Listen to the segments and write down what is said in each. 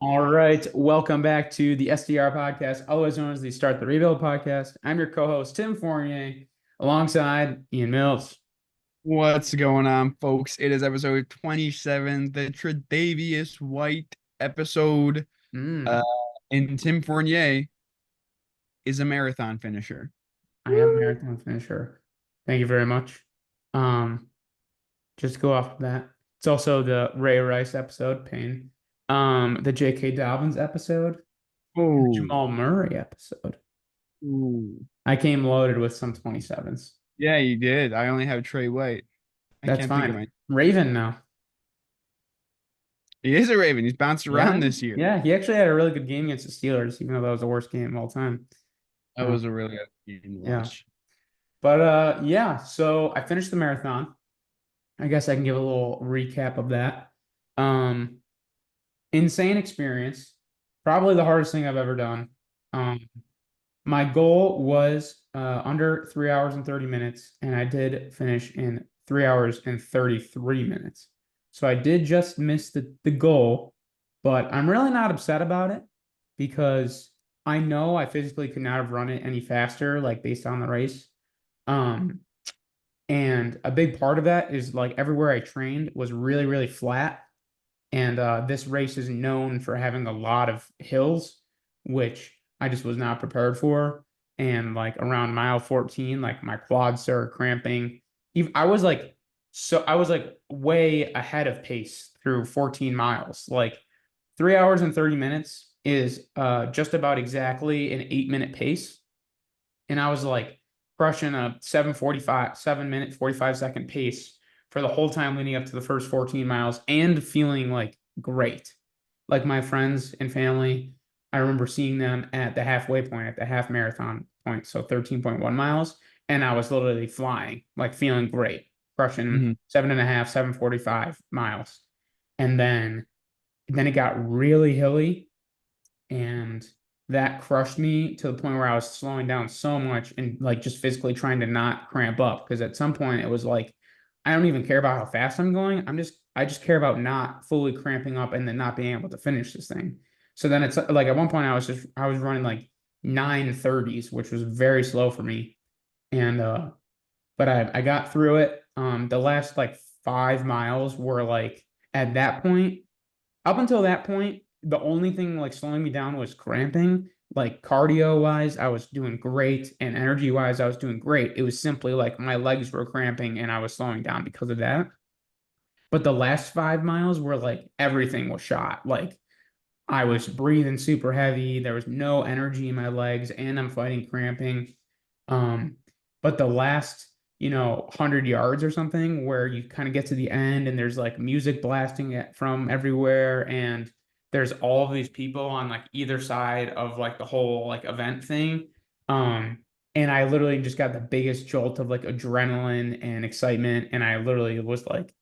All right, welcome back to the STR podcast, otherwise known as the Start the Rebuild podcast. I'm your co-host Tim Fournier, alongside Ian Mills. What's going on, folks? It is episode 27, the Tre'Davious White episode. Uh, Mm, and Tim Fournier is a marathon finisher. I am a Woo! marathon finisher. Thank you very much. Um, just to go off of that. It's also the Ray Rice episode, Pain. The J.K. Dobbins episode, and the Oh, Jamal Murray episode. ooh. I came loaded with some 27s. Yeah, you did. I only have Trey White. I That's can't think of fine. my. Raven now. He is a Raven. He's bounced Yeah, around this year. yeah, he actually had a really good game against the Steelers, even though that was the worst game of all time. That Uh, was a really good game to yeah. watch. But yeah, so I finished the marathon. I guess I can give a little recap of that. Um, insane experience. Probably the hardest thing I've ever done. Um, my goal was under 3 hours and 30 minutes, and I did finish in 3 hours and 33 minutes. So I did just miss the goal, but I'm really not upset about it because I know I physically could not have run it any faster, like based on the race. Um, and a big part of that is like everywhere I trained was really, really flat. And this race is known for having a lot of hills, which I just was not prepared for. And like around mile 14, like my quads started cramping. Even I was like way ahead of pace through 14 miles. Like 3 hours and 30 minutes is just about exactly an 8 minute pace. And I was like crushing a 7:45, 7 minute 45 second pace for the whole time leading up to the first 14 miles and feeling like great. Like my friends and family, I remember seeing them at the halfway point, at the half marathon point, so 13.1 miles, and I was literally flying, like feeling great, crushing Mhm. seven and a half, 7:45 miles. And then it got really hilly and that crushed me to the point where I was slowing down so much and like just physically trying to not cramp up because at some point it was like I don't even care about how fast I'm going. I just care about not fully cramping up and then not being able to finish this thing. So then it's like at one point I was running like 9:30s, which was very slow for me. And but I got through it. The last like 5 miles were like at that point up until that point, the only thing like slowing me down was cramping. Like cardio wise, I was doing great, and energy wise, I was doing great. It was simply like my legs were cramping and I was slowing down because of that. But the last 5 miles were like everything was shot. Like I was breathing super heavy. There was no energy in my legs, and I'm fighting cramping. Um, but the last, 100 yards or something, where you kind of get to the end and there's like music blasting it from everywhere, and there's all of these people on like either side of like the whole like event thing. And I literally just got the biggest jolt of like adrenaline and excitement, and I literally was like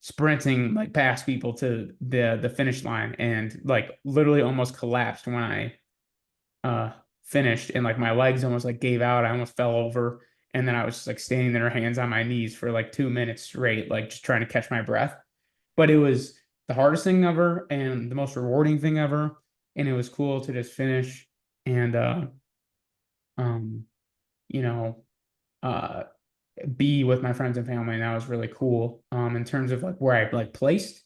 sprinting like past people to the finish line and like literally almost collapsed when I uh finished and like my legs almost like gave out. I almost fell over and then I was just like standing there hands on my knees for like 2 minutes straight, like just trying to catch my breath. But it was the hardest thing ever and the most rewarding thing ever. And it was cool to just finish and um you know uh be with my friends and family, and that was really cool. In terms of like where I like placed.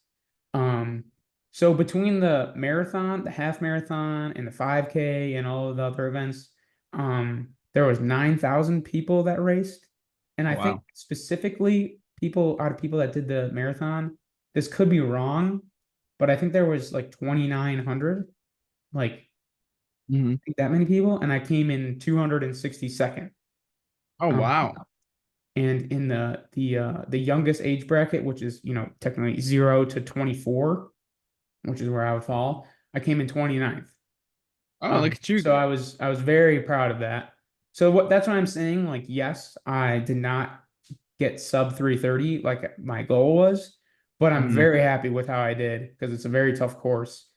Um, so between the marathon, the half marathon, and the 5K and all of the other events, there was 9,000 people that raced. And I think Wow. specifically people out of people that did the marathon, this could be wrong, but I think there was like 2,900, like I Hmm. think that many people, and I came in 262nd. Oh, Um, wow. and in the youngest age bracket, which is technically 0 to 24, which is where I would fall, I came in 29th. Oh, look at you So go. I was very proud of that. So what that's what I'm saying. Like, yes, I did not get sub 330 like my goal was, but I'm Hmm. very happy with how I did because it's a very tough course.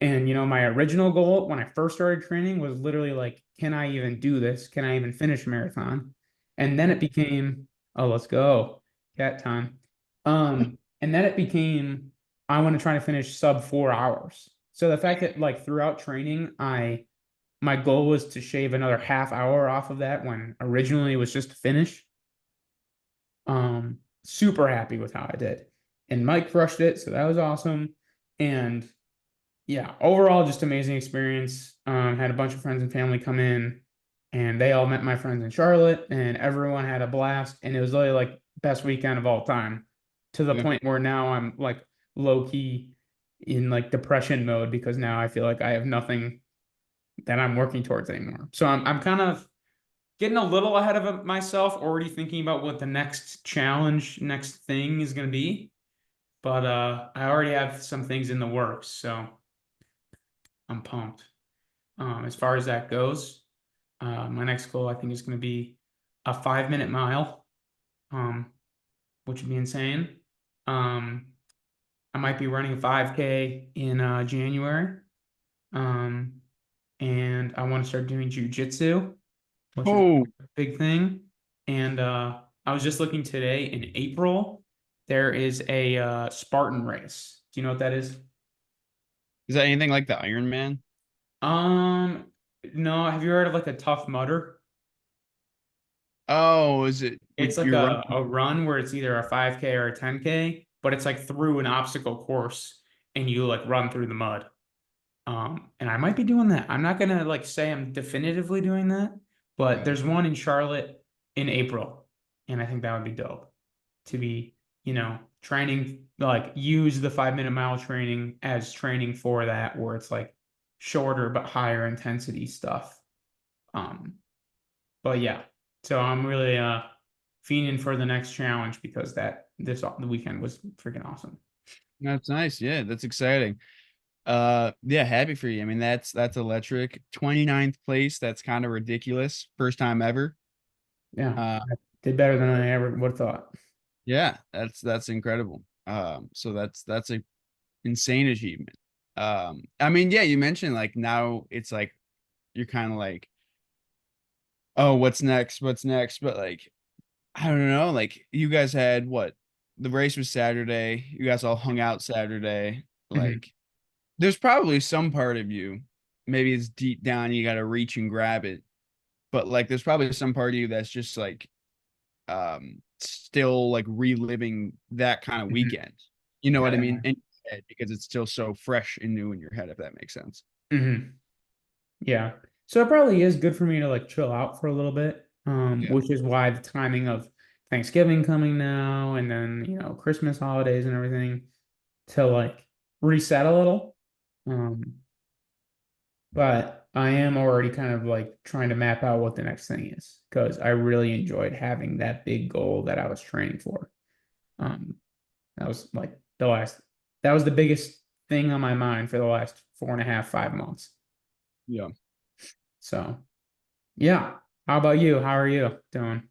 And my original goal when I first started training was literally like, can I even do this? Can I even finish a marathon? And then it became, oh, let's go, cat time. And then it became, I want to try to finish sub 4 hours. So the fact that like throughout training, my goal was to shave another half hour off of that when originally it was just to finish. Super happy with how I did. And Mike crushed it, so that was awesome. And yeah, overall, just amazing experience. Had a bunch of friends and family come in, and they all met my friends in Charlotte, and everyone had a blast. And it was literally like best weekend of all time, to the Yeah. point where now I'm like low key in like depression mode because now I feel like I have nothing that I'm working towards anymore. So I'm kind of getting a little ahead of myself, already thinking about what the next challenge, next thing is going to be. But I already have some things in the works, so I'm pumped. As far as that goes, my next goal I think is going to be a 5 minute mile, um, which would be insane. Um, I might be running a 5K in January, um, and I want to start doing jujitsu, which is Oh, a big thing. And I was just looking today in April, there is a Spartan race. Do you know what that is? is that anything like the Iron Man? Um, no, have you heard of like a Tough Mudder? Oh, is it It's like you're a running? run where it's either a 5K or a 10K, but it's like through an obstacle course and you like run through the mud. And I might be doing that. I'm not gonna like say I'm definitively doing that, but Right. there's one in Charlotte in April, and I think that would be dope to be, training, like use the 5 minute mile training as training for that, where it's like shorter but higher intensity stuff. Um, but yeah, so I'm really fiending for the next challenge because the weekend was freaking awesome. That's nice. Yeah, that's exciting. Yeah, happy for you. I mean, that's electric. 29th place, that's kind of ridiculous. First time ever. Yeah, Uh, I did better than I ever would have thought. yeah, that's incredible. So that's a insane achievement. I mean, yeah, you mentioned like now it's like you're kind of like, oh, what's next? What's next? But like, I don't know, like you guys had what? The race was Saturday. You guys all hung out Saturday. Mhm. Like, there's probably some part of you, maybe it's deep down, you got to reach and grab it. But like, there's probably some part of you that's just like, still like reliving that kind of Mhm. weekend. You know what I mean? Yeah. In your head, because it's still so fresh and new in your head, if that makes sense. Hmm. Yeah. So it probably is good for me to like chill out for a little bit, Yeah. which is why the timing of Thanksgiving coming now and then, Christmas holidays and everything to like reset a little. Um, but I am already kind of like trying to map out what the next thing is because I really enjoyed having that big goal that I was training for. Um, that was like that was the biggest thing on my mind for the last 4.5, 5 months. Yeah. So yeah. How about you? How are you doing?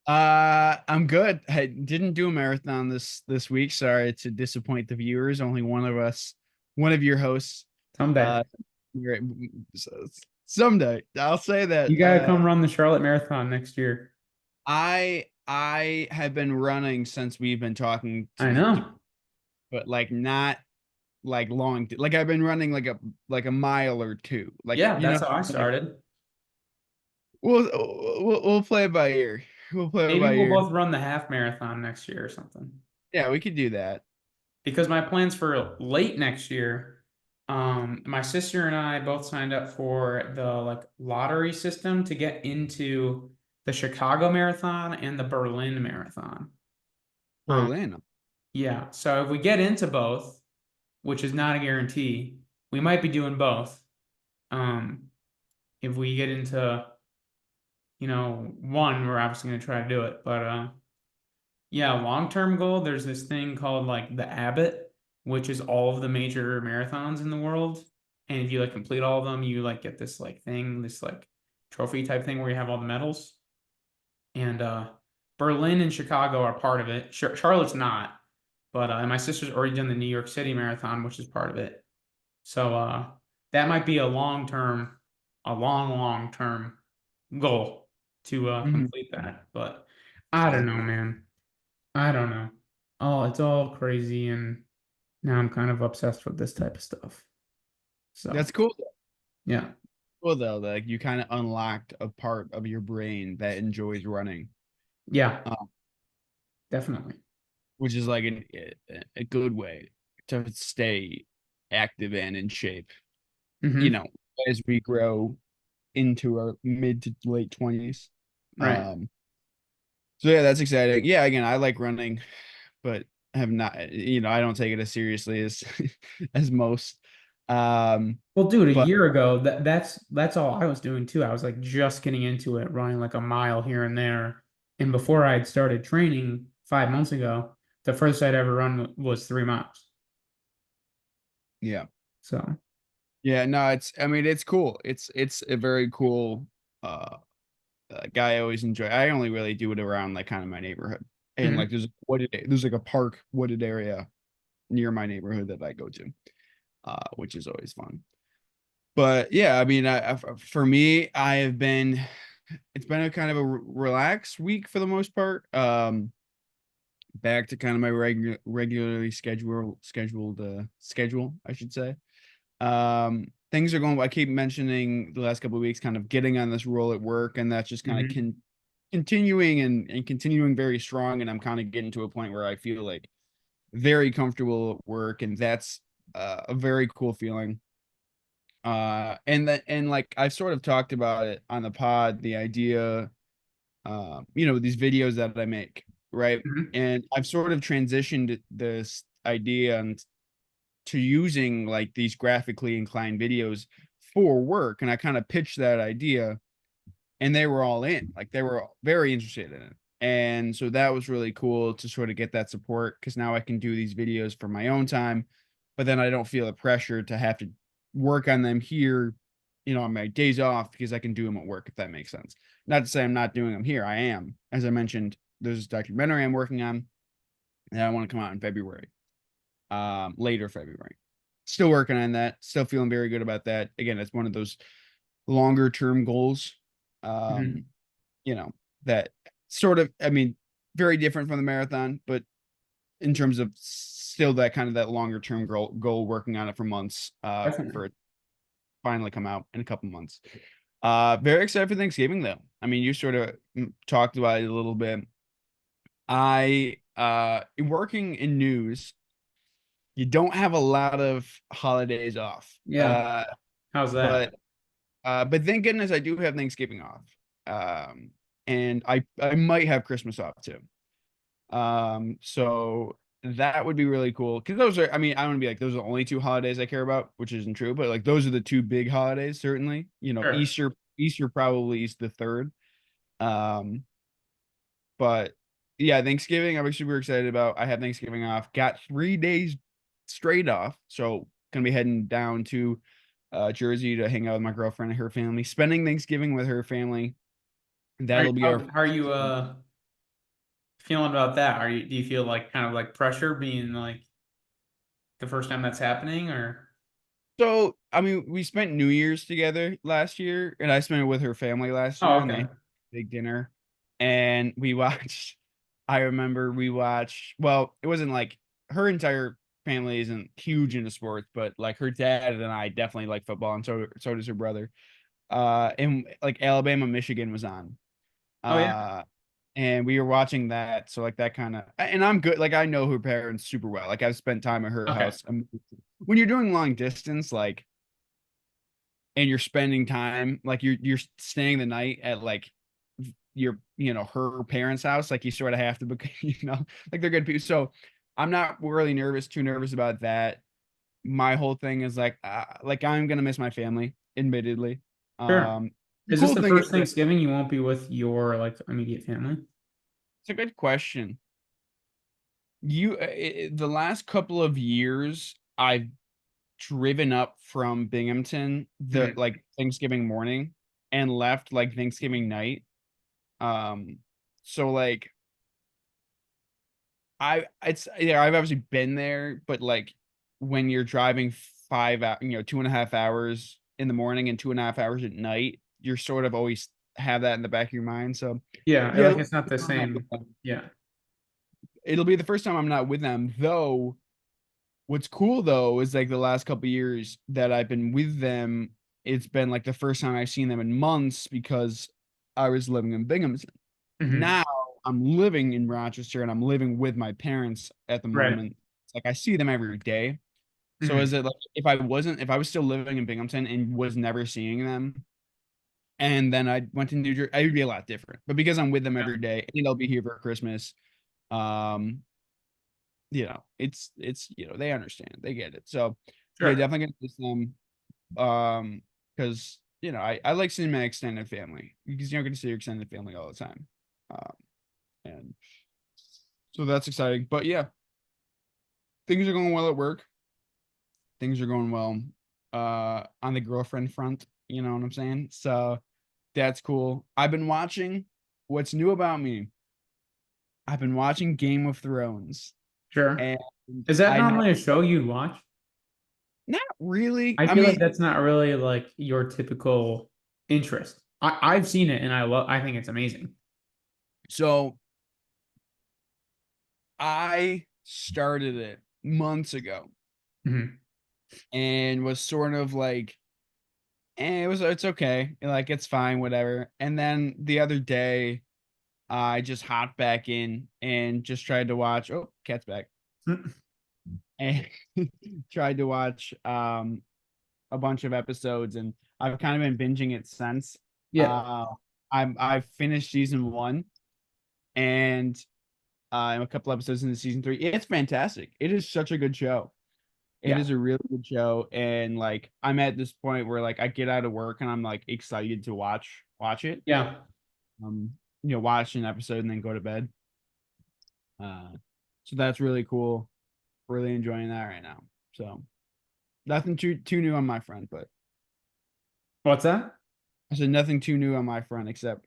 I'm good. I didn't do a marathon this week. Sorry to disappoint the viewers. Only one of us, one of your hosts. Someday. Uh, you're- someday I'll say that. You gotta come run the Charlotte Marathon next year. I have been running since we've been talking I to, know. but like not like long. Like I've been running like a mile or two. Like Yeah, you know, that's how I like started. we'll play it by ear. We'll play it Maybe by we'll ear. both run the half marathon next year or something. Yeah, we could do that. Because my plans for late next year, my sister and I both signed up for the like lottery system to get into the Chicago Marathon and the Berlin Marathon. Um, Berlin. yeah, so if we get into both, which is not a guarantee, we might be doing both. Um, if we get into, one, we're obviously going to try to do it. But yeah, long-term goal, there's this thing called like the Abbott, which is all of the major marathons in the world. And if you like complete all of them, you like get this like thing, this like trophy type thing where you have all the medals. And Berlin and Chicago are part of it. Charlotte's not, but my sister's already done the New York City Marathon, which is part of it. So that might be a long term goal to Mhm. complete that. But I don't know, man. I don't know. Oh, it's all crazy, and now I'm kind of obsessed with this type of stuff. So That's cool. yeah, Cool though. Like you kind of unlocked a part of your brain that enjoys running, yeah, um, definitely. which is like a good way to stay active and in shape. You Hmm. know, as we grow into our mid to late 20s. Right. Um, so yeah, that's exciting. Yeah, again, I like running, but have not, I don't take it as seriously as as most. Well, dude, a But year ago, that's all I was doing too. I was like just getting into it, running like a mile here and there. And before I had started training 5 months ago, the first I'd ever run was 3 miles. yeah, So, yeah, no, I mean, it's cool. It's a very cool uh guy I always enjoy. I only really do it around like kind of my neighborhood. And like mhm, there's like a park wooded area near my neighborhood that I go to, which is always fun. But yeah, I mean, for me, it's been a kind of a relaxed week for the most part. Back to kind of my regularly scheduled schedule, I should say. Things are going. I keep mentioning the last couple of weeks, kind of getting on this roll at work, and that's just kind of mhm, continuing and continuing very strong. And I'm kind of getting to a point where I feel like very comfortable at work, and that's a very cool feeling. And like I've sort of talked about it on the pod, the idea, these videos that I make, right? mhm. And I've sort of transitioned this idea and to using like these graphically inclined videos for work. And I kind of pitched that idea and they were all in, like they were very interested in it. And so that was really cool to sort of get that support because now I can do these videos for my own time, but then I don't feel the pressure to have to work on them here, on my days off because I can do them at work, if that makes sense. Not to say I'm not doing them here. I am. As I mentioned, there's a documentary I'm working on that I want to come out in February, later February. Still working on that. Still feeling very good about that. Again, it's one of those longer term goals. Mhm. Um, that sort of, I mean, very different from the marathon, but in terms of still that kind of that longer term goal, working on it for months, Definitely. for it to finally come out in a couple months. Very excited for Thanksgiving though. I mean, you sort of talked about it a little bit. Working in news, you don't have a lot of holidays off. Yeah. How's that? But thank goodness I do have Thanksgiving off. And I might have Christmas off too. So that would be really cool because those are, I mean, I want to be like those are the only two holidays I care about, which isn't true, but like those are the two big holidays, certainly. Sure. Easter probably is the third. Um, but yeah, Thanksgiving I'm super excited about. I have Thanksgiving off. Got 3 days straight off, so gonna be heading down to Jersey to hang out with my girlfriend and her family, spending Thanksgiving with her family. That'll be our How are you feeling about that? Do you feel like kind of like pressure being like the first time that's happening or? So, I mean, we spent New Year's together last year, and I spent it with her family last Oh, year, and they okay. had a big dinner. And we watched, I remember we watched, well, it wasn't like her entire family isn't huge into sports, but like her dad and I definitely like football, and so does her brother. And like Alabama, Michigan was on. Oh yeah. Uh, and we were watching that. So like that kind of, and I'm good. Like I know her parents super well. Like I've spent time at her Okay. house. When you're doing long distance, like, and you're spending time, like you're staying the night at like her parents' house, like you sort of have to, like they're good people. So I'm not really too nervous about that. My whole thing is like I'm gonna miss my family, admittedly. Sure. The Is this cool the thing is first that Thanksgiving you won't be with your like immediate family? it's a good question. The last couple of years, I've driven up from Binghamton the Mhm. like Thanksgiving morning and left like Thanksgiving night. Um, so like I've obviously been there, but like when you're driving 2.5 hours in the morning and 2.5 hours at night, you're sort of always have that in the back of your mind. So Yeah, yeah, like it's not the same. Yeah. it'll be the first time I'm not with them, though. What's cool though is like the last couple years that I've been with them, it's been like the first time I've seen them in months because I was living in Binghamton. Mhm. Now I'm living in Rochester and I'm living with my parents at the Right. moment. It's like I see them every day. So is Mhm. it like if I was still living in Binghamton and was never seeing them, and then I went to New Jersey, it would be a lot different. But because I'm with them every day and they'll be here for Christmas, um, they understand, they get it. So yeah, Sure. definitely gonna miss them. Because I like seeing my extended family because you're not gonna see your extended family all the time. Um, and so that's exciting. But yeah, things are going well at work. Things are going well on the girlfriend front, you know what I'm saying? So that's cool. I've been watching what's new about me. I've been watching Game of Thrones, Sure. and Is that I know normally a show you'd watch? not really. I I feel mean, like that's not really like your typical interest. I've seen it and I think it's amazing. so I started it months ago Mhm. and was sort of like, it's okay. Like it's fine, whatever. And then the other day, I just hopped back in and just tried to watch. Oh, cat's back. And tried to watch a bunch of episodes, and I've kind of been binging it since. Yeah. Uh, I've finished season one, and I'm a couple episodes into season three. It's fantastic. It is such a good show. It Yeah. is a really good show, and like I'm at this point where like I get out of work and I'm like excited to watch it. Yeah. Watch an episode and then go to bed. Uh, so that's really cool. Really enjoying that right now. So nothing too new on my front, but What's that? I said nothing too new on my front except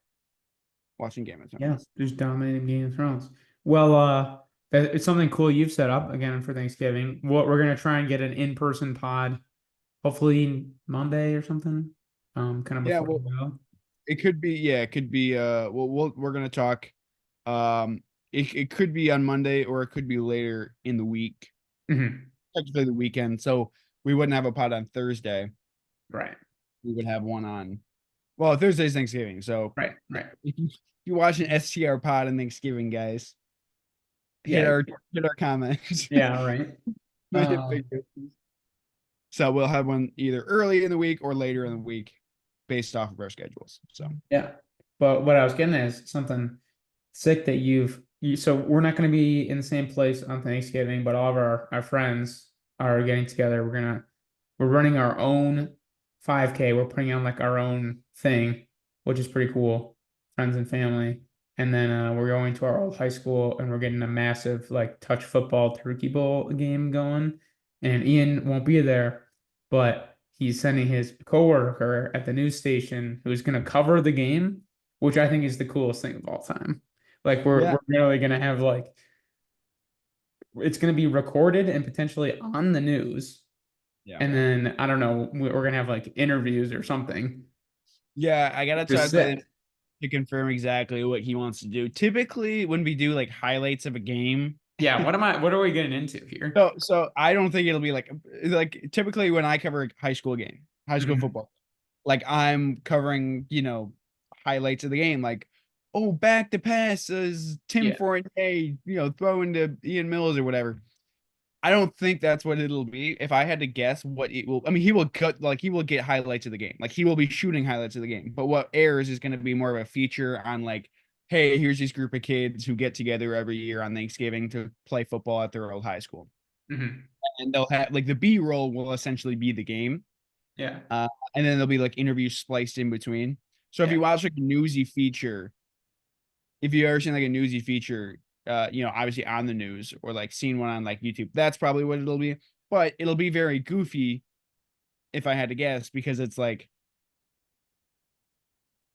watching Game of Yeah, Thrones. just dominating Game of Thrones. Well, it's something cool you've set up again for Thanksgiving. What we're gonna try and get an in-person pod, hopefully Monday or something. Kind of Yeah, before well, you go. it could be. Yeah, it could be. We're gonna talk. Um, it could be on Monday or it could be later in the week, Mhm. technically the weekend. So we wouldn't have a pod on Thursday. Right. We would have one on. Well, Thursday's Thanksgiving, so Right. Right. if you watch an STR pod on Thanksgiving, guys, hit Yeah. our hit our comments. Yeah. Right. Hit big business. So we'll have one either early in the week or later in the week, based off of our schedules. So Yeah. But what I was getting at is something sick that so we're not going to be in the same place on Thanksgiving, but all of our friends are getting together. We're running our own 5K. We're putting on like our own thing, which is pretty cool. Friends and family. And then we're going to our old high school and we're getting a massive like touch football turkey bowl game going. And Ian won't be there, but he's sending his coworker at the news station who's going to cover the game, which I think is the coolest thing of all time. Like yeah, we're really going to have like it's going to be recorded and potentially on the news. yeah, And then I don't know, we're gonna have like interviews or something. yeah. I gotta Just talk with him sick. to confirm exactly what he wants to do. Typically, when we do like highlights of a game, Yeah, what are we getting into here? so I don't think it'll be like typically when I cover a high school game, high school Mhm. football, like I'm covering highlights of the game, like oh back to pass is Tim Yeah. Fournier, throwing to Ian Mills or whatever. I don't think that's what it'll be. If I had to guess what it will, I mean, he will get highlights of the game. Like he will be shooting highlights of the game. But what airs is going to be more of a feature on like, hey, here's this group of kids who get together every year on Thanksgiving to play football at their old high school. Mhm. And they'll have like the B roll will essentially be the game. Yeah. Uh, and then there'll be like interviews spliced in between. So if Yeah. you watch like a newsy feature, if you ever seen like a newsy feature, obviously on the news or like seen one on like YouTube, that's probably what it'll be. But it'll be very goofy if I had to guess, because it's like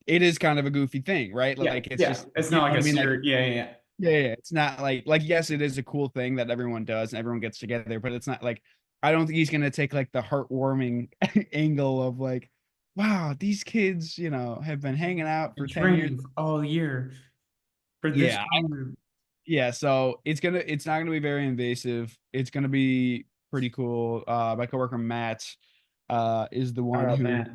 it is kind of a goofy thing, right? Yeah. Like it's Yeah. just It's you not know like what a I mean? Like serious. Yeah. Yeah. yeah, it's not like yes, it is a cool thing that everyone does and everyone gets together, but it's not like I don't think he's gonna take like the heartwarming angle of like, wow, these kids, have been hanging out for And 10 years. training all year for this Yeah, time. yeah, so it's not gonna be very invasive. It's gonna be pretty cool. My coworker Matt is the Shout one out who Matt.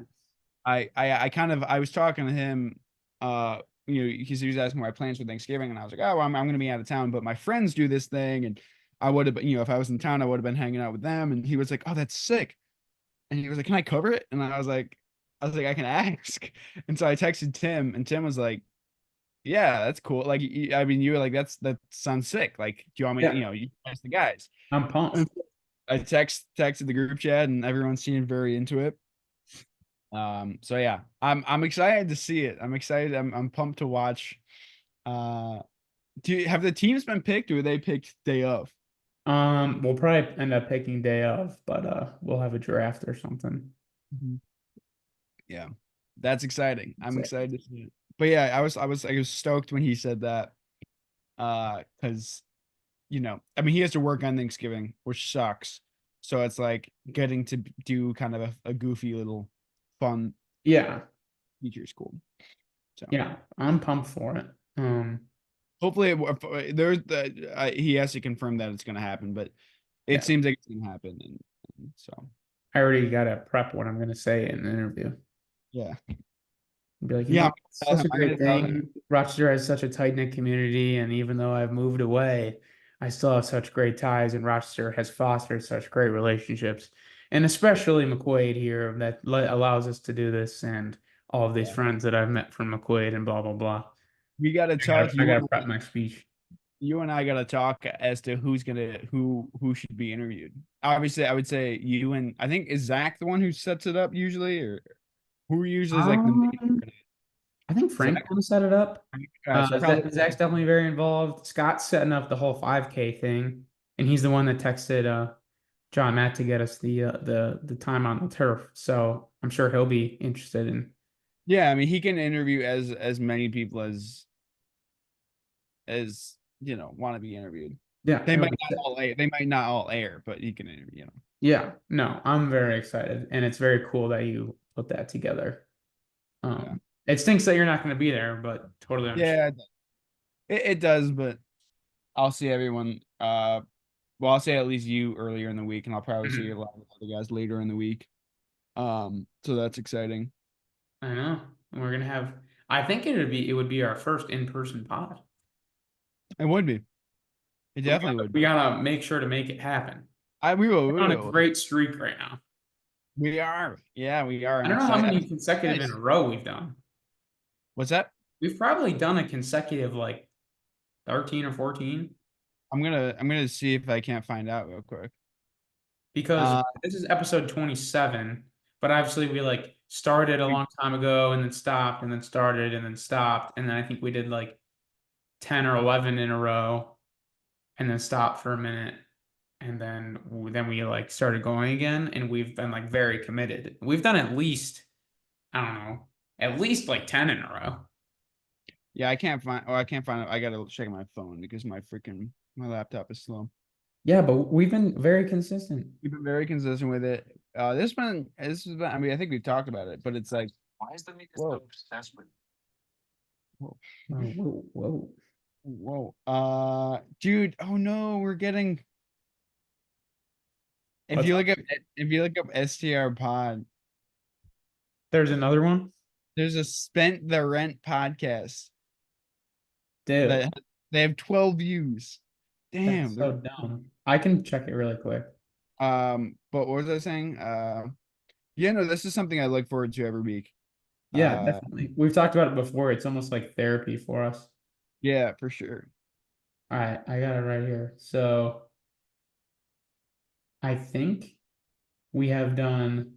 I was talking to him, because he was asking my plans for Thanksgiving, and I was like, oh, I'm going to be out of town, but my friends do this thing, and I would have, if I was in town, I would have been hanging out with them. And he was like, oh, that's sick. And he was like, can I cover it? And I was like, I can ask. And so I texted Tim, and Tim was like, yeah, that's cool. Like, I mean, you were like, that sounds sick. Like, do you want me, Yeah, you ask the guys. I'm pumped. And I texted the group chat, and everyone seemed very into it. So yeah, I'm excited to see it. I'm excited. I'm pumped to watch. Uh, have the teams been picked, or they picked day of? We'll probably end up picking day of, but we'll have a draft or something. Mhm. Yeah, that's exciting. I'm So, excited to see it. But yeah, I was stoked when he said that. Because I mean, he has to work on Thanksgiving, which sucks. So it's like getting to do kind of a goofy little fun yeah, feature is cool. So yeah, I'm pumped for it. hopefully, he has to confirm that it's going to happen, but it Yeah, seems like it's going to happen, and so I already got to prep what I'm going to say in the interview. yeah, Be like, yeah. it's such a I'm gonna great tell him. thing. Rochester has such a tight-knit community, and even though I've moved away, I still have such great ties, and Rochester has fostered such great relationships, and especially McQuaid here that allows us to do this, and all of these Yeah. friends that I've met from McQuaid and blah blah blah. We got to talk. I gotta prep my speech. You and I got to talk as to who should be interviewed. Obviously, I would say you, and I think is Zach the one who sets it up usually, or who usually is like the Um, main I think Frank's Zach? gonna set it up. So probably Zach's definitely very involved. Scott's setting up the whole 5K thing, and he's the one that texted John Matt to get us the time on the turf. So I'm sure he'll be interested in. yeah. I mean, he can interview as many people as want to be interviewed. Yeah, They it'll might be not sick. all air. They might not all air, but he can interview. Yeah, no, I'm very excited, and it's very cool that you put that together. Yeah, It stinks that you're not going to be there, but totally understand. yeah. It does, but I'll see everyone. Well, I'll say at least you earlier in the week, and I'll probably see a Mhm. lot of other guys later in the week. So that's exciting. I know. We're gonna have. I think it would be our first in-person pod. It would be. It We definitely gotta, would we be. gotta make sure to make it happen. We will. We're We on a will. great streak right now. We are. Yeah, we are. I I'm don't know how excited. many consecutive in a Nice. row we've done. What's that? We've probably done a consecutive like 13 or 14 I'm gonna see if I can't find out real quick. because Uh, this is episode 27, but obviously we like started a long time ago and then stopped and then started and then stopped. And then I think we did like 10 or 11 in a row and then stopped for a minute. And then we like started going again and we've been like very committed. We've done at least, I don't know, at least like 10 in a row. yeah, I can't find. Oh, I can't find it. I gotta check my phone because my laptop is slow. Yeah, but we've been very consistent. We've been very consistent with it. This has been. I mean, I think we've talked about it, but it's like, whoa, whoa, Oh, whoa, whoa. whoa. Dude. Oh no, we're getting. If What's you up? look up if you look up STR pod, There's another one? there's a spent the rent podcast Dude, that they have 12 views. that's Damn. so dumb. I can check it really quick. But what was I saying? Yeah, no, this is something I look forward to every week. Yeah, Uh, definitely. We've talked about it before. It's almost like therapy for us. yeah, for sure. All right, I got it right here. So I think we have done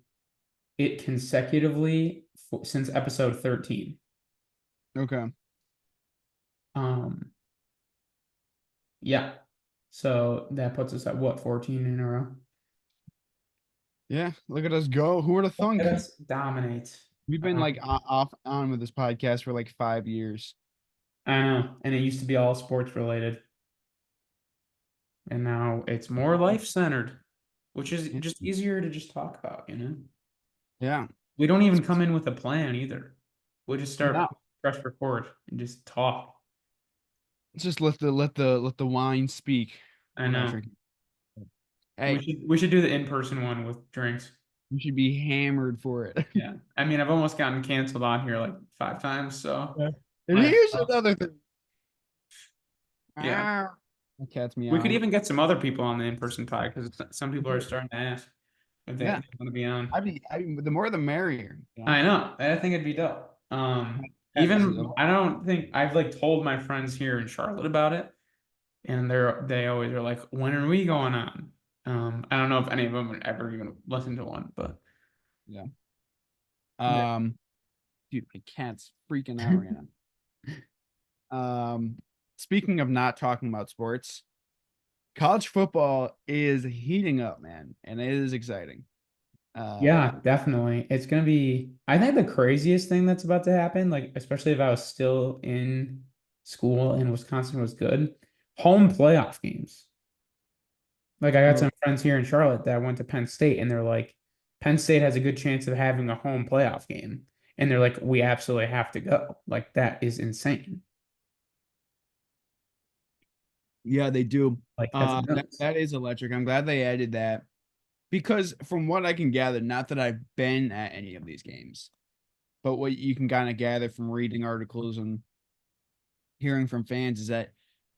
it consecutively since episode 13. Okay. Um, yeah. So that puts us at what, 14 in a row? Yeah, look at us go. Who would have Look at thunk? us dominate. We've been like off on with this podcast for like 5 years. I know, and it used to be all sports related, and now it's more life centered, which is Yeah. just easier to just talk about, you know? Yeah. We don't even come in with a plan either. We just No. start press record and just talk. Just let the wine speak. I We're not know. drinking. Hey, We should do the in-person one with drinks. you should be hammered for it. Yeah. I mean, I've almost gotten canceled on here like 5 times, so Yeah. And might as here's well. another thing. Yeah. Ah, my cat's We could meowing. even get some other people on the in-person pod because some people are starting to ask if Yeah, they want to be on. I'd be the more the merrier. You know, I know. I think it'd be dope. my cat is Even I don't think I've like told my friends here in Charlotte about it, and they always are like, "When are we going on?" I don't know if any of them would ever even listen to one, but yeah. yeah, Dude, my cat's freaking out right now. Speaking of not talking about sports, college football is heating up, man, and it is exciting. yeah, Um, definitely. It's gonna be. I think the craziest thing that's about to happen, like especially if I was still in school and Wisconsin was good, home playoff games. Like I got oh, some friends here in Charlotte that went to Penn State and they're like, Penn State has a good chance of having a home playoff game. And they're like, we absolutely have to go. Like that is insane. yeah, they do. Like that's That, nuts. that is electric. I'm glad they added that because from what I can gather, not that I've been at any of these games, but what you can kind of gather from reading articles and hearing from fans is that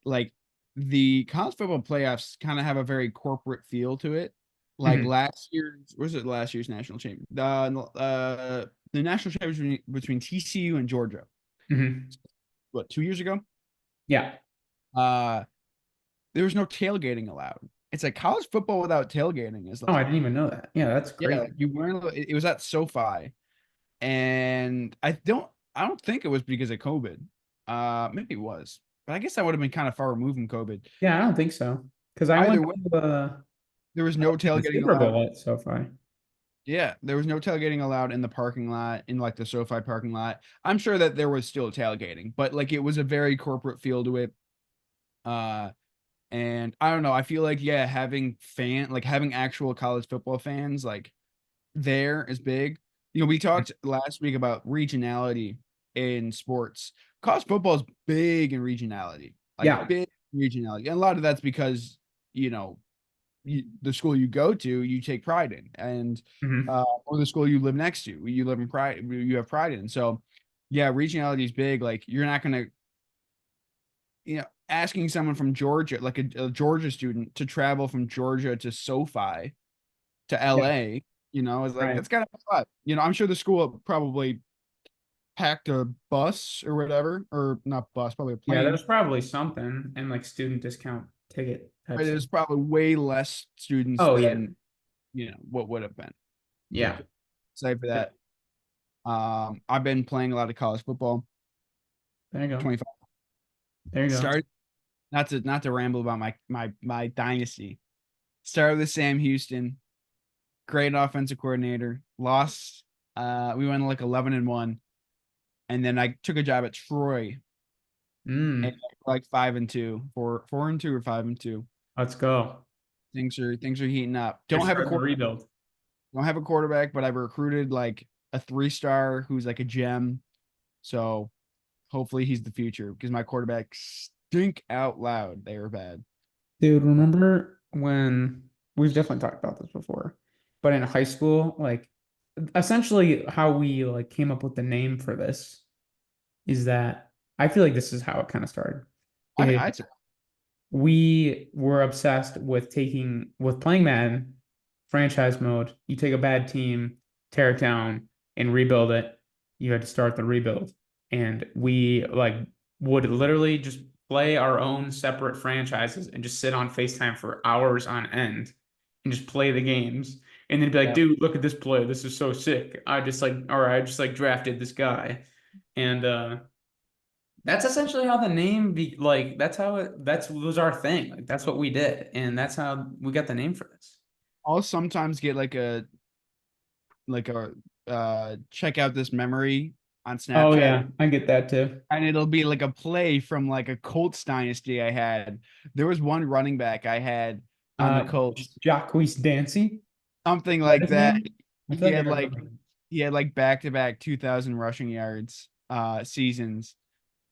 like the college football playoffs kind of have a very corporate feel to it. Like Mhm, was it last year's national champion? The national championship between TCU and Georgia. mhm. What, 2 years ago? Yeah. Uh, there was no tailgating allowed. It's like college football without tailgating is Oh, I like, didn't even know that. Yeah, that's yeah, crazy. like you weren't. It was at SoFi, and I don't think it was because of COVID. Maybe it was, but I guess that would have been kind of far removed from COVID. Yeah, I don't think so. Because I Either went way, to there was no the tailgating Super allowed. Bowl at SoFi. Yeah, there was no tailgating allowed in the parking lot, in like the SoFi parking lot. I'm sure that there was still tailgating, but like it was a very corporate feel to it. Uh, and I don't know. I feel like yeah, having actual college football fans like there is big. You know, we talked last week about regionality in sports. College football is big in regionality, like Yeah. big regionality, and a lot of that's because you know the school you go to, you take pride in, and Mhm. or the school you live next to, you live in pride, you have pride in. So, yeah, regionality is big. Like you're not gonna, asking someone from Georgia, like a Georgia student, to travel from Georgia to SoFi to Yeah. LA, is like Right. that's kind of a lot. I'm sure the school probably packed a bus or whatever, or not bus, probably a Yeah, plane. there's probably something and like student discount ticket type But stuff. there's probably way less students Oh yeah. than what would have been. Yeah. Say for that. I've been playing a lot of college football. There you go. 25 There you go. start not to ramble about my dynasty. Started with Sam Houston, great offensive coordinator. Lost. We went like 11-1, and then I took a job at Troy and Mm, like 5-2, 4-2 or 5-2. let's go. Things are heating up. You're Don't have a starting to quarter, rebuild. don't have a quarterback, but I've recruited like a 3-star who's like a gem. So hopefully he's the future because my quarterbacks stink out loud. They were bad. Dude, remember when we've definitely talked about this before, but in high school, like essentially how we like came up with the name for this is that I feel like this is how it kind of started. I, Is I'd say we were obsessed with playing Madden franchise mode. You take a bad team, tear it down, and rebuild it. You had to start the rebuild. And we like would literally just play our own separate franchises and just sit on FaceTime for hours on end and just play the games. And then be like, yeah. dude, look at this play. This is so sick. I just like drafted this guy. And that's essentially how the name be like that's was our thing. Like that's what we did. And that's how we got the name for this. I'll sometimes get like a check out this memory on Oh Snapchat, yeah, I get that too. and it'll be like a play from like a Colts dynasty I had. There was one running back I had on the Uh Colts, Jacquees Dancy. something Is that like his that. name? I He feel like I had like remember him. he had like back-to-back 2,000 rushing yards seasons,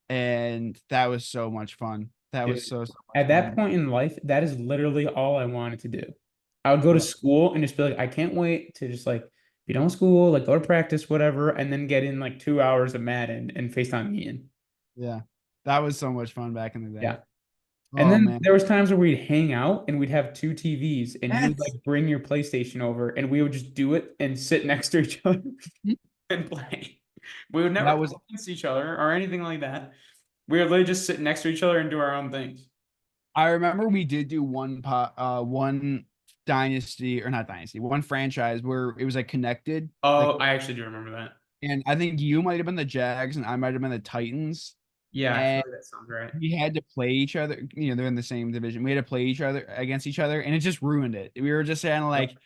and that was so much fun. That was Dude. so much At that fun. point in life, that is literally all I wanted to do. I would go to Yeah. school and just be like, I can't wait to just like be done with school, like go to practice, whatever, and then get in like 2 hours of Madden and FaceTime Ian. Yeah. That was so much fun back in the day. Yeah. And Oh then man. there was times where we'd hang out and we'd have two TVs and you would Yes. like bring your PlayStation over and we would just do it and sit next to each other and play. We would never That play was against each other or anything like that. We would literally just sit next to each other and do our own things. I remember we did do one dynasty or not dynasty, one franchise where it was like connected. Like, Oh, I actually do remember that. and I think you might have been the Jags and I might have been the Titans. Yeah, I feel And like that sounds right. we had to play each other. You know, they're in the same division. We had to play each other against each other, and it just ruined it. We were just kind of Yep. like,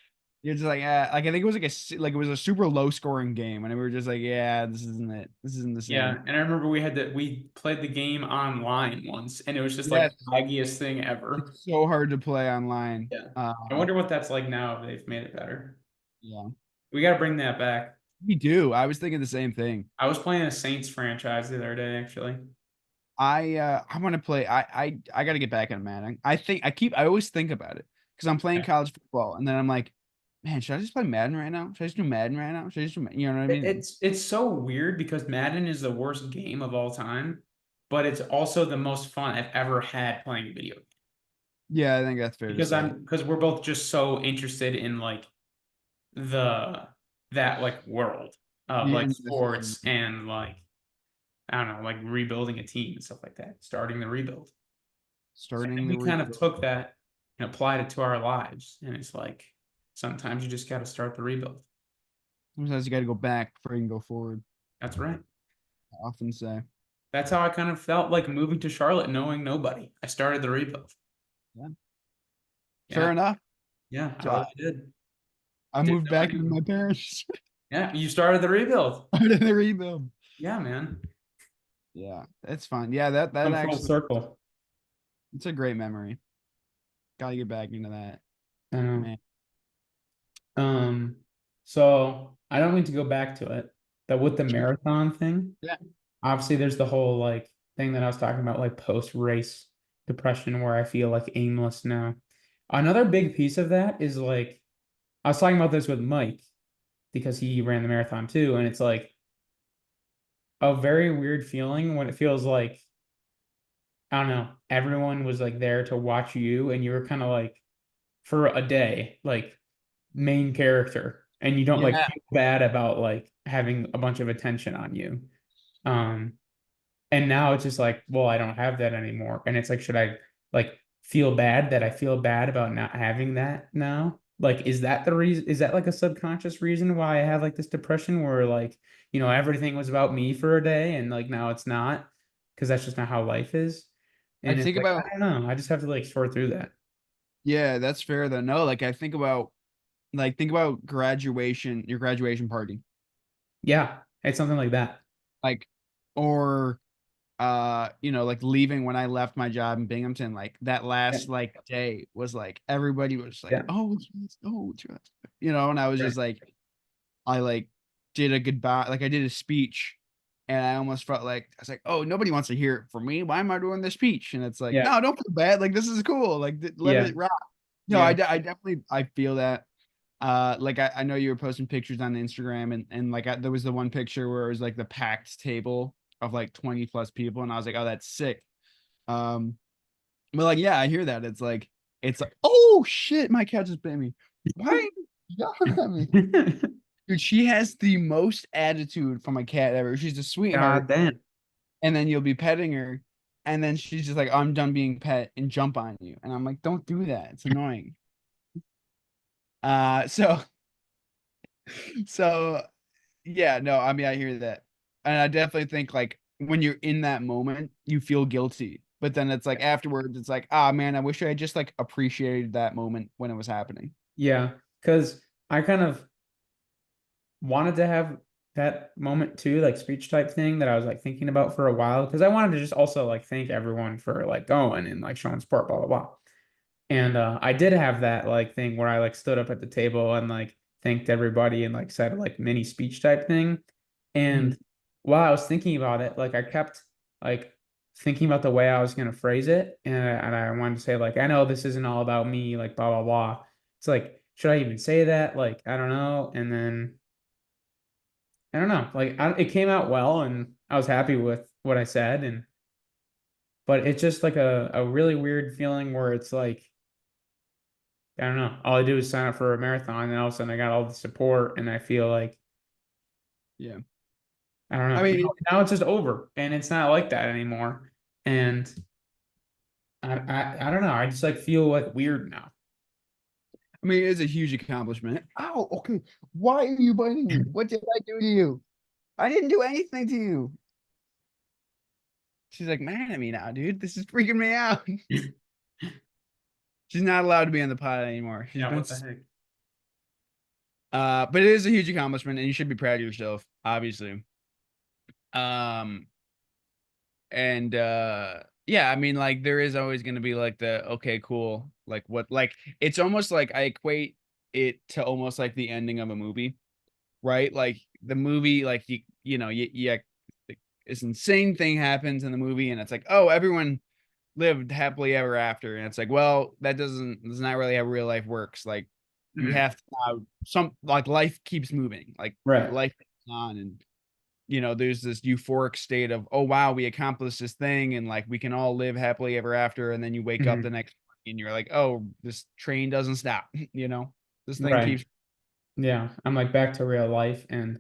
you're just like I think it was like it was a super low scoring game, and we were just like, yeah, this isn't it. This isn't the Yeah, same. and I remember we played the game online once, and it was just like Yes, the laggiest thing ever. it's so hard to play online. Yeah. I wonder what that's like now if they've made it better. Yeah, We got to bring that back. we do. I was thinking the same thing. I was playing a Saints franchise the other day, actually. I want to play. I got to get back on Madden. I always think about it because I'm playing Yeah. college football, and then I'm like, man, should I just play Madden right now? Should I just do Madden right now? Should I just do, you know what I mean? It's so weird because Madden is the worst game of all time, but it's also the most fun I've ever had playing a video game. Yeah, I think that's fair to say. Because we're both just so interested in like the that like world of The like endless sports and like I don't know, like rebuilding a team and stuff like that, starting the rebuild. So I starting think the we kind of rebuild. took that and applied it to our lives. And it's like sometimes you just got to start the rebuild. Sometimes you got to go back before you can go forward. That's right. I often say, That's how I kind of felt like moving to Charlotte, knowing nobody. I started the rebuild. yeah, Yeah, fair enough. yeah, I So really did. I Didn't moved know back into anyone. my parents. Yeah, you started the rebuild. Out of the rebuild. Yeah, man. Yeah, it's fun. Yeah, that Come full actually, circle. it's a great memory. Got to get back into that, I know. man. Um, so I don't mean to go back to it, but with the marathon thing, Yeah, obviously there's the whole like thing that I was talking about, like post race depression where I feel like aimless now. Another big piece of that is like I was talking about this with Mike because he ran the marathon too, and it's like a very weird feeling when it feels like I don't know, everyone was like there to watch you and you were kind of like for a day, like main character, and you don't like yeah. feel bad about like having a bunch of attention on you. Um, and now it's just like, well, I don't have that anymore. And it's like, should I like feel bad that I feel bad about not having that now? Like, is that the reason? Is that like a subconscious reason why I have like this depression where like, everything was about me for a day and like now it's not because that's just not how life is. I And it's think like, about I don't know. I just have to like sort through that. yeah, that's fair though. No, like I think about graduation, your graduation party, Yeah, it's something like that. like or like leaving when I left my job in Binghamton, like that Yeah. last like day was like everybody was like, Yeah. oh, and I was Right. just like, I like did a goodbye, like I did a speech, and I almost felt like I was like, oh, nobody wants to hear it from me. Why am I doing this speech? And it's like, Yeah. no, don't feel bad. Like this is cool. Like let Yeah. it rock. No, Yeah. I definitely I feel that. Like I know you were posting pictures on Instagram, and like there was the one picture where it was like the packed table of like 20 plus people, and I was like, oh, that's sick. Um, but like, yeah, I hear that. It's like, oh shit, my cat just bit me. Why are you yelling at me? Dude, she has the most attitude from a cat ever. She's a God sweetheart, damn. and then you'll be petting her, and then she's just like, I'm done being pet and jump on you. And I'm like, don't do that. It's annoying. So so yeah, no, I mean I hear that. And I definitely think like when you're in that moment, you feel guilty. But then it's like afterwards, it's like, ah man, I wish I had just like appreciated that moment when it was happening. Yeah, because I kind of wanted to have that moment too, like speech type thing that I was like thinking about for a while because I wanted to just also like thank everyone for like going and like showing support, blah blah blah. And I did have that like thing where I like stood up at the table and like thanked everybody and like said like mini speech type thing. Mhm. And while I was thinking about it, like I kept like thinking about the way I was gonna phrase it, and I wanted to say like I know this isn't all about me, like blah blah blah. it's like, should I even say that? Like, I don't know. And then I don't know. Like, it came out well, and I was happy with what I said, and but it's just like a really weird feeling where it's like, I don't know. All I do is sign up for a marathon, and all of a sudden I got all the support, and I feel like Yeah. I don't I know. mean, Now it's just over, and it's not like that anymore. And I don't know. I just like feel like weird now. it is a huge accomplishment. Ow, okay. Why are you biting me? What did I do to you? I didn't do anything to you. She's like mad at me now, dude. This is freaking me out. She's not allowed to be on the pod anymore. She's Yeah, been what the heck? but it is a huge accomplishment and you should be proud of yourself, obviously. Um and yeah, I mean like there is always going to be like the okay, cool. Like what like it's almost like I equate it to almost like the ending of a movie, right? Like the movie like you this insane thing happens in the movie and it's like, "Oh, everyone lived happily ever after." And it's like, well, that's not really how real life works. Like you Mhm. have to some like life keeps moving, like Right. life goes on and there's this euphoric state of, oh wow, we accomplished this thing and like we can all live happily ever after. And then you wake up the Mhm. next morning and you're like, oh, this train doesn't stop, this thing Right. keeps Yeah. I'm like back to real life, and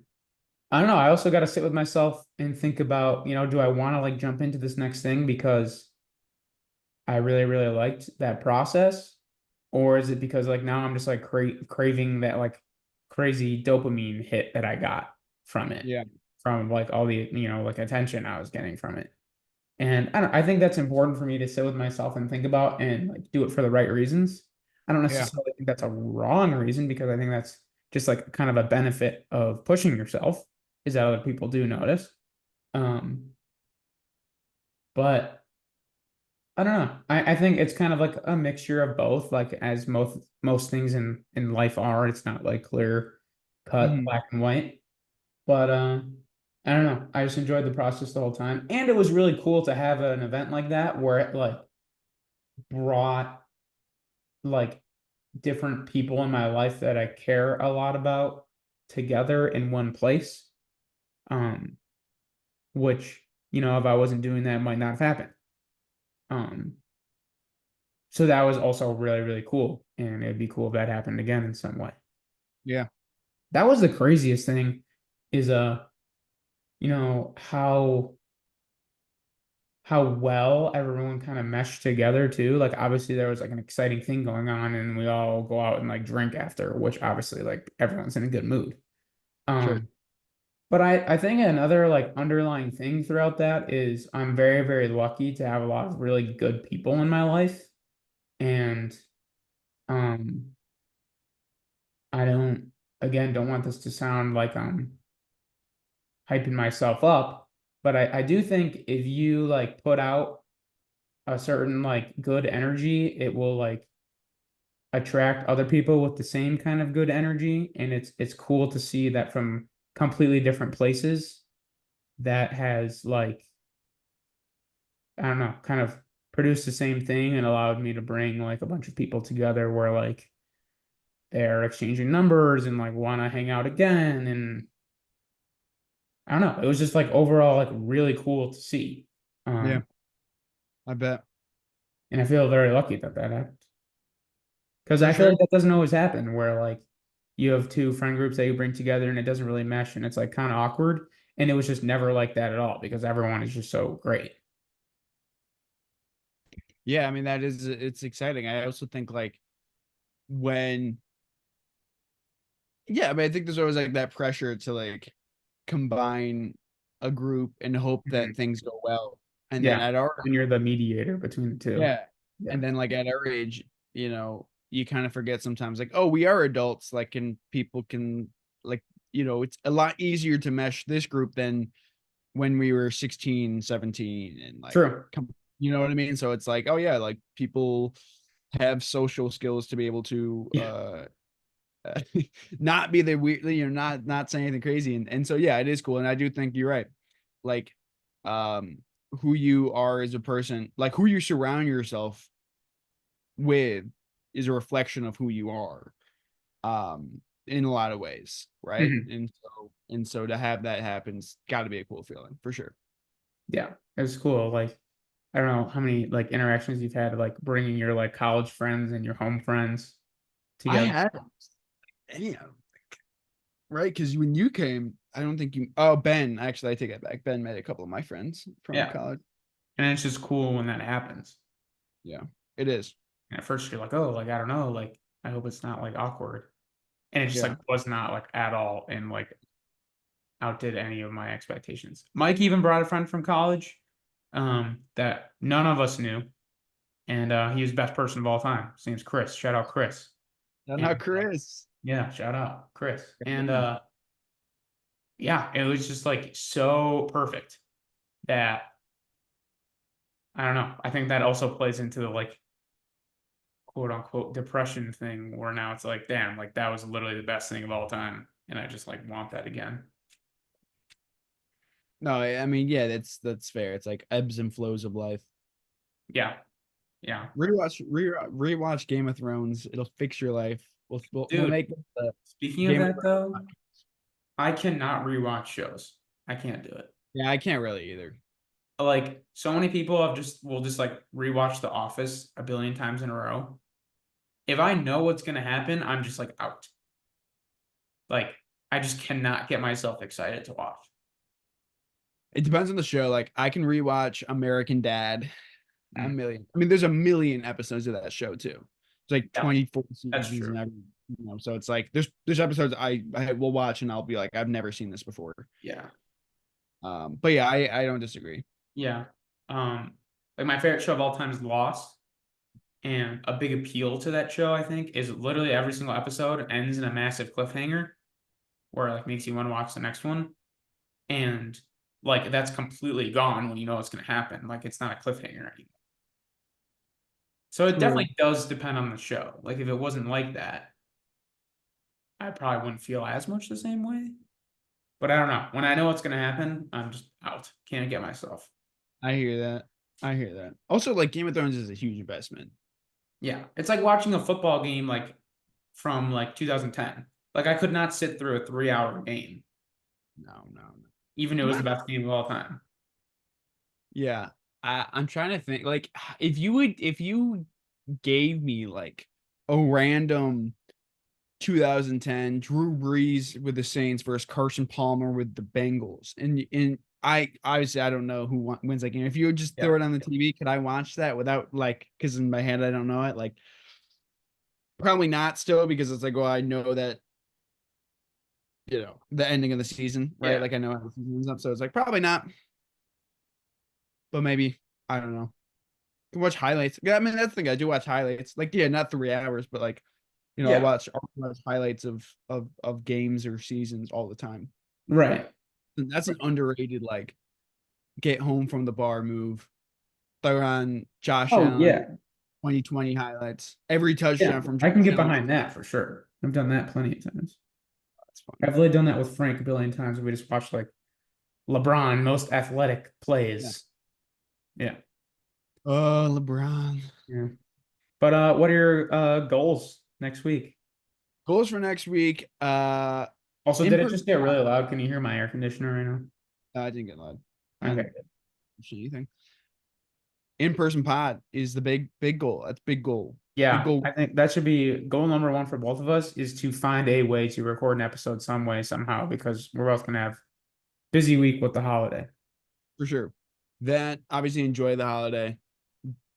I don't know. I also got to sit with myself and think about, do I want to like jump into this next thing because I really, really liked that process? Or is it because like now I'm just like craving that like crazy dopamine hit that I got from it, yeah, from like all the, like attention I was getting from it. And I think that's important for me to sit with myself and think about and like do it for the right reasons. I don't yeah, necessarily think that's a wrong reason, because I think that's just like kind of a benefit of pushing yourself, is that other people do notice. Um, but I don't know. I think it's kind of like a mixture of both, like as most things in life are. It's not like clear cut mhm, black and white. But I don't know. I just enjoyed the process the whole time. And it was really cool to have an event like that where it like brought like different people in my life that I care a lot about together in one place. Um, which, if I wasn't doing that, might not have happened. Um, so that was also really, really cool. And it'd be cool if that happened again in some way. yeah, That was the craziest thing, is how well everyone kind of meshed together too. Like obviously there was like an exciting thing going on, and we all go out and like drink after, which obviously like everyone's in a good mood. sure, Um, but I think another like underlying thing throughout that is I'm very, very lucky to have a lot of really good people in my life. And um I don't, again, don't want this to sound like I'm hyping myself up, but I do think if you like put out a certain like good energy, it will like attract other people with the same kind of good energy. And it's cool to see that from completely different places, that has like, I don't know, kind of produced the same thing and allowed me to bring like a bunch of people together where like they're exchanging numbers and like want to hang out again. And I don't know, it was just like overall like really cool to see. yeah, Um, I bet and I feel very lucky that that happened, because for I feel sure. like that doesn't always happen, where like you have two friend groups that you bring together and it doesn't really mesh and it's like kind of awkward. And it was just never like that at all, because everyone is just so great. Yeah, that is it's exciting. I also think like when yeah, I think there's always like that pressure to like combine a group and hope Mhm. that things go well. And then Yeah. at our And you're the mediator between the two. yeah, Yeah. and then like at our age, you kind of forget sometimes like, oh, we are adults, like and people can like, it's a lot easier to mesh this group than when we were 16, 17 and like True. you know what I mean? So it's like, oh yeah, like people have social skills to be able to Yeah. not be the weird, not say anything crazy. And so, yeah, it is cool. And I do think you're right. Like, um, who you are as a person, like who you surround yourself with is a reflection of who you are, in a lot of ways, right? Mhm. And so to have that happens, got to be a cool feeling for sure. Yeah, it's cool. Like, I don't know how many like interactions you've had, like bringing your like college friends and your home friends I together. had, damn, right? Because when you came, I don't think you. Oh, Ben. Actually, I take it back. Ben met a couple of my friends from Yeah, college. and it's just cool when that happens. Yeah, it is. And at first you're like, oh, like I don't know, like I hope it's not like awkward, and it just like Yeah. was not like at all, and like outdid any of my expectations. Mike even brought a friend from college, that none of us knew, and he was best person of all time. His name's Chris. Shout out Chris. Shout And out Chris. yeah, shout out Chris. And yeah, it was just like so perfect that I don't know. I think that also plays into the like quote unquote depression thing where now it's like, damn, like that was literally the best thing of all time. And I just like want that again. No, I mean, yeah, that's fair. It's like ebbs and flows of life. Yeah. Yeah. Rewatch Game of Thrones. It'll fix your life. We'll Dude, make the speaking of Game of that though, Thrones. I cannot rewatch shows. I can't do it. Yeah, I can't really either. Like so many people have just will just like rewatch The Office a billion times in a row. If I know what's gonna happen, I'm just like out. Like I just cannot get myself excited to watch. It depends on the show. Like I can rewatch American Dad a Mm, million. I mean, there's a million episodes of that show too. It's like yeah, 24 that's seasons true. and every, so it's like there's episodes I will watch and I'll be like, I've never seen this before. Yeah. But yeah, I don't disagree. Yeah. Um, like my favorite show of all time is Lost. And a big appeal to that show, I think, is literally every single episode ends in a massive cliffhanger where it like makes you want to watch the next one. And like that's completely gone when you know what's gonna happen. Like it's not a cliffhanger anymore. So it True. definitely does depend on the show. Like if it wasn't like that, I probably wouldn't feel as much the same way. But I don't know. When I know what's gonna happen, I'm just out. Can't get myself. I hear that. I hear that. Also, like Game of Thrones is a huge investment. Yeah. It's like watching a football game like from like 2010. Like I could not sit through a 3 hour game, No, no, no. even though it was the Not, best game of all time. yeah. I'm trying to think. Like, if you gave me like a random 2010 Drew Brees with the Saints versus Carson Palmer with the Bengals, and I obviously I don't know who wins that game. If you would just Yeah. throw it on the TV, could I watch that without like? Because in my head I don't know it. Like, probably not still because it's like, well, I know that the ending of the season, right? Yeah. Like I know how the season ends up, so it's like probably not, but maybe I don't know. Can watch highlights. Yeah, I mean that's the thing. I do watch highlights. Like yeah, not 3 hours, but like Yeah. I'll watch highlights of games or seasons all the time. Right. And that's an underrated like get home from the bar move. Throw on Josh Oh Allen yeah. 2020 highlights. Every Yeah. touchdown from I Josh can get Allen. behind that for sure. I've done that plenty of times. That's funny. I've really done that with Frank a billion times. We just watched like LeBron most athletic Yeah. plays. Yeah. Oh, LeBron. Yeah. But what are your goals next week? Goals for next week. Also, In did it person. just get really loud? Can you hear my air conditioner right I didn't get loud. I now? didn't Okay. see anything. In person pod is the big goal. That's big goal. Big Yeah, goal I think that should be goal number one for both of us is to find a way to record an episode some way, somehow, because we're both gonna have busy week with the holiday. for sure. That obviously enjoy the holiday.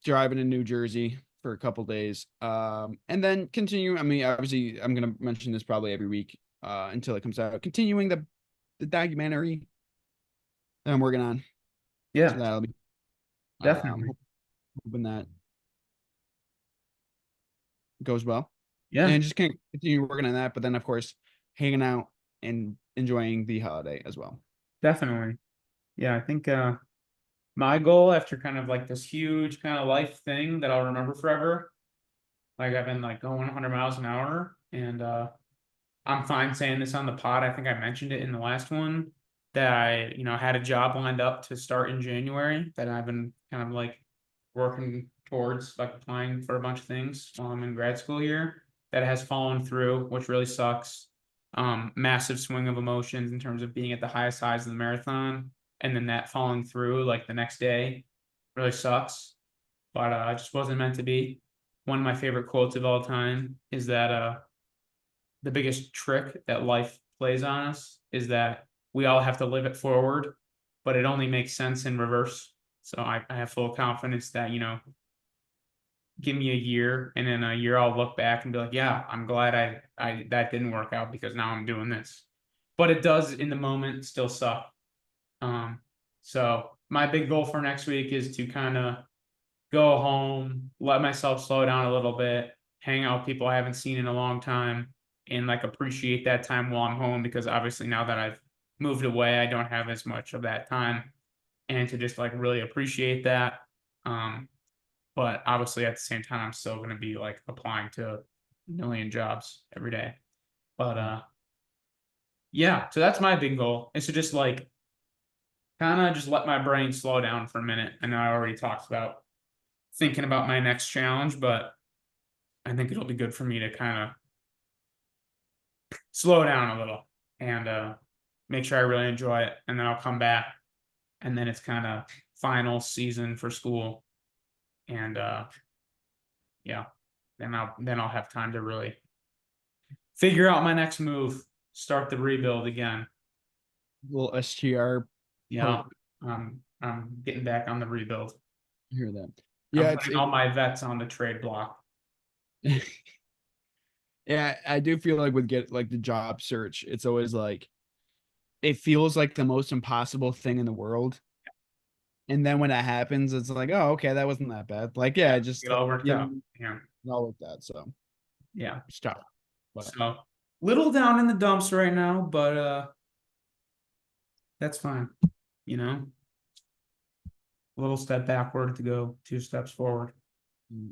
Driving in New Jersey for a couple days. And then continue. I mean, obviously, I'm gonna mention this probably every week until it comes out. Continuing the documentary that I'm working on. So Yeah, that'll be definitely. hoping that goes well. Yeah, And just continue working on that. But then of course, hanging out and enjoying the holiday as well. definitely. Yeah, I think my goal after kind of like this huge kind of life thing that I'll remember forever, like I've been like going 100 miles an hour, and I'm fine saying this on the pod. I think I mentioned it in the last one that I had a job lined up to start in January that I've been kind of like working towards, like applying for a bunch of things while I'm in grad school here that has fallen through, which really sucks. Massive swing of emotions in terms of being at the highest highs of the marathon and then that falling through like the next day really sucks. But it just wasn't meant to be. One of my favorite quotes of all time is that the biggest trick that life plays on us is that we all have to live it forward, but it only makes sense in reverse. So I have full confidence that, you know, give me a year and in a year I'll look back and be like, yeah, I'm glad I that didn't work out because now I'm doing this. But it does in the moment still suck. Um, so my big goal for next week is to kind of go home, let myself slow down a little bit, hang out with people I haven't seen in a long time, and like appreciate that time while I'm home because obviously now that I've moved away, I don't have as much of that time. And to just like really appreciate that. Um, but obviously at the same time, I'm still gonna be like applying to a million jobs every day. But yeah, so that's my big goal is to just like kind of just let my brain slow down for a minute. I know I already talked about thinking about my next challenge, but I think it'll be good for me to kind of slow down a little and make sure I really enjoy it. And then I'll come back and then it's kind of final season for school. And yeah, then I'll have time to really figure out my next move, start the rebuild again. Little STR. Yeah. I'm getting back on the rebuild. Hear that. I'm Yeah, putting all my vets on the trade block. yeah, I do feel like with get like the job search, it's always like it feels like the most impossible thing in the world. And then when that happens, it's like, oh, okay, that wasn't that bad. Like, yeah, Yeah, just it all worked you out. know, Yeah. all with that. So Yeah. it's tough. But So little down in the dumps right now, but that's fine. You know, a little step backward to go 2 steps forward.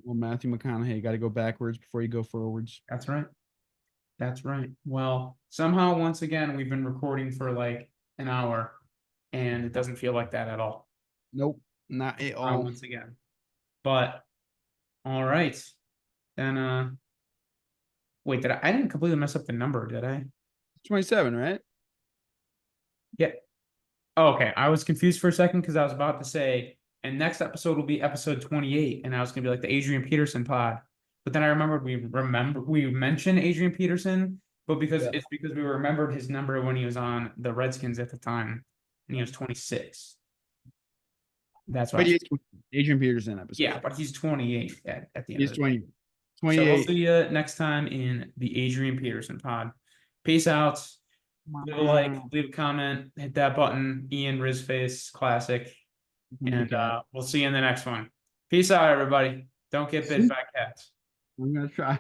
well, Matthew McConaughey, you got to go backwards before you go forwards. That's right. That's right. Well, somehow once again we've been recording for like an hour and it doesn't feel like that at all. Nope, not at all. Once again. But all right. Then wait, I didn't completely mess up the number, did I? 27, right? Yeah. Oh, okay. I was confused for a second because I was about to say, and next episode will be episode 28, and I was gonna be like the Adrian Peterson pod. But then I remembered we mentioned Adrian Peterson, but Yeah. it's because we remembered his number when he was on the Redskins at the time, and he was 26. That's why. But he's Adrian Peterson episode. Yeah, but he's 28 at the end He's of the day. 20, So we'll 28. see you next time in the Adrian Peterson pod. Peace out. Leave a like, leave a comment, hit that button. Ian Rizface Classic. And we'll see you in the next one. Peace out, everybody. Don't get bit by cats. I'm gonna try.